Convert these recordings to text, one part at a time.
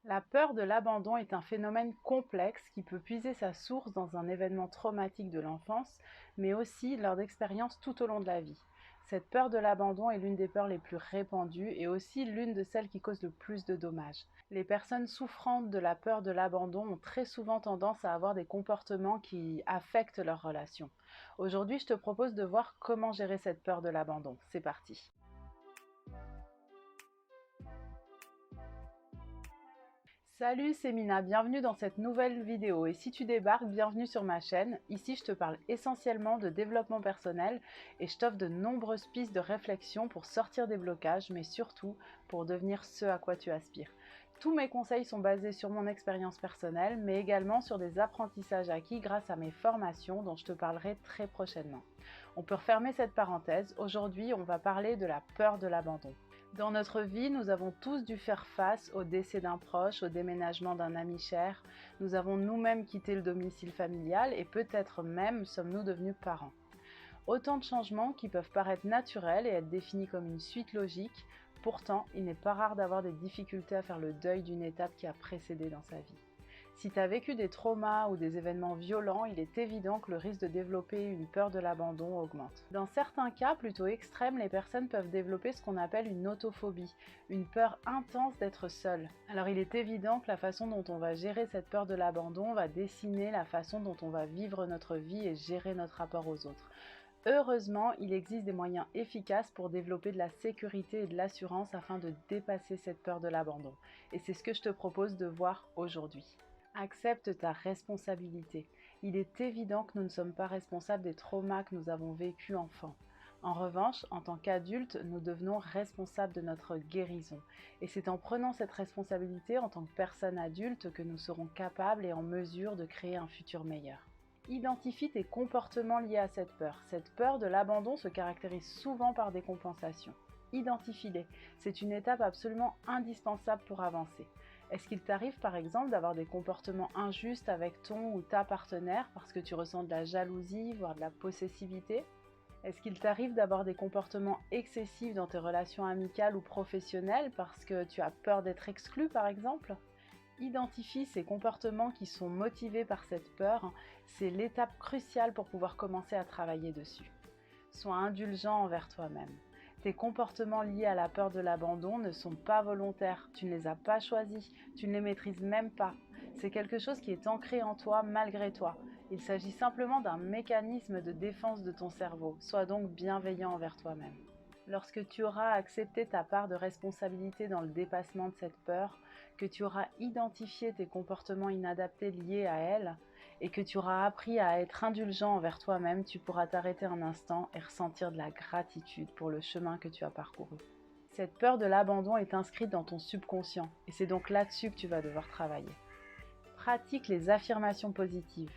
La peur de l'abandon est un phénomène complexe qui peut puiser sa source dans un événement traumatique de l'enfance, mais aussi lors d'expériences tout au long de la vie. Cette peur de l'abandon est l'une des peurs les plus répandues et aussi l'une de celles qui causent le plus de dommages. Les personnes souffrant de la peur de l'abandon ont très souvent tendance à avoir des comportements qui affectent leurs relations. Aujourd'hui, je te propose de voir comment gérer cette peur de l'abandon. C'est parti! Salut, c'est Mina, bienvenue dans cette nouvelle vidéo et si tu débarques, bienvenue sur ma chaîne. Ici, je te parle essentiellement de développement personnel et je t'offre de nombreuses pistes de réflexion pour sortir des blocages, mais surtout pour devenir ce à quoi tu aspires. Tous mes conseils sont basés sur mon expérience personnelle, mais également sur des apprentissages acquis grâce à mes formations dont je te parlerai très prochainement. On peut refermer cette parenthèse. Aujourd'hui, on va parler de la peur de l'abandon. Dans notre vie, nous avons tous dû faire face au décès d'un proche, au déménagement d'un ami cher. Nous avons nous-mêmes quitté le domicile familial et peut-être même sommes-nous devenus parents. Autant de changements qui peuvent paraître naturels et être définis comme une suite logique. Pourtant, il n'est pas rare d'avoir des difficultés à faire le deuil d'une étape qui a précédé dans sa vie. Si tu as vécu des traumas ou des événements violents, il est évident que le risque de développer une peur de l'abandon augmente. Dans certains cas plutôt extrêmes, les personnes peuvent développer ce qu'on appelle une autophobie, une peur intense d'être seule. Alors il est évident que la façon dont on va gérer cette peur de l'abandon va dessiner la façon dont on va vivre notre vie et gérer notre rapport aux autres. Heureusement, il existe des moyens efficaces pour développer de la sécurité et de l'assurance afin de dépasser cette peur de l'abandon. Et c'est ce que je te propose de voir aujourd'hui. Accepte ta responsabilité. Il est évident que nous ne sommes pas responsables des traumas que nous avons vécus enfants. En revanche, en tant qu'adultes, nous devenons responsables de notre guérison. Et c'est en prenant cette responsabilité en tant que personne adulte que nous serons capables et en mesure de créer un futur meilleur. Identifie tes comportements liés à cette peur. Cette peur de l'abandon se caractérise souvent par des compensations. Identifie-les. C'est une étape absolument indispensable pour avancer. Est-ce qu'il t'arrive par exemple d'avoir des comportements injustes avec ton ou ta partenaire parce que tu ressens de la jalousie, voire de la possessivité? Est-ce qu'il t'arrive d'avoir des comportements excessifs dans tes relations amicales ou professionnelles parce que tu as peur d'être exclu par exemple? Identifie ces comportements qui sont motivés par cette peur, c'est l'étape cruciale pour pouvoir commencer à travailler dessus. Sois indulgent envers toi-même. Tes comportements liés à la peur de l'abandon ne sont pas volontaires, tu ne les as pas choisis, tu ne les maîtrises même pas. C'est quelque chose qui est ancré en toi malgré toi. Il s'agit simplement d'un mécanisme de défense de ton cerveau. Sois donc bienveillant envers toi-même. Lorsque tu auras accepté ta part de responsabilité dans le dépassement de cette peur, que tu auras identifié tes comportements inadaptés liés à elle, et que tu auras appris à être indulgent envers toi-même, tu pourras t'arrêter un instant et ressentir de la gratitude pour le chemin que tu as parcouru. Cette peur de l'abandon est inscrite dans ton subconscient, et c'est donc là-dessus que tu vas devoir travailler. Pratique les affirmations positives.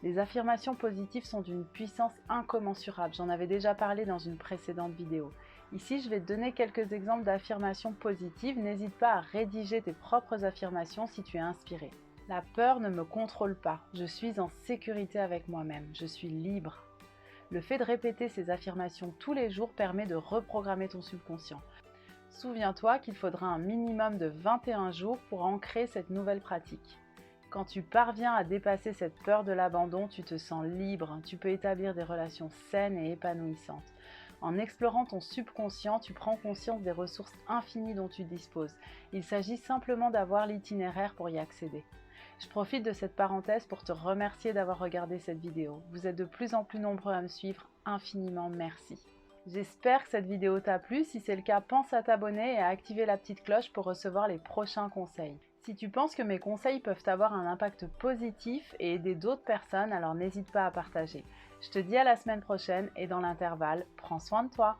Les affirmations positives sont d'une puissance incommensurable, j'en avais déjà parlé dans une précédente vidéo. Ici, je vais te donner quelques exemples d'affirmations positives, n'hésite pas à rédiger tes propres affirmations si tu es inspiré. La peur ne me contrôle pas, je suis en sécurité avec moi-même, je suis libre. Le fait de répéter ces affirmations tous les jours permet de reprogrammer ton subconscient. Souviens-toi qu'il faudra un minimum de 21 jours pour ancrer cette nouvelle pratique. Quand tu parviens à dépasser cette peur de l'abandon, tu te sens libre, tu peux établir des relations saines et épanouissantes. En explorant ton subconscient, tu prends conscience des ressources infinies dont tu disposes. Il s'agit simplement d'avoir l'itinéraire pour y accéder. Je profite de cette parenthèse pour te remercier d'avoir regardé cette vidéo. Vous êtes de plus en plus nombreux à me suivre, infiniment merci. J'espère que cette vidéo t'a plu, si c'est le cas, pense à t'abonner et à activer la petite cloche pour recevoir les prochains conseils. Si tu penses que mes conseils peuvent avoir un impact positif et aider d'autres personnes, alors n'hésite pas à partager. Je te dis à la semaine prochaine et dans l'intervalle, prends soin de toi.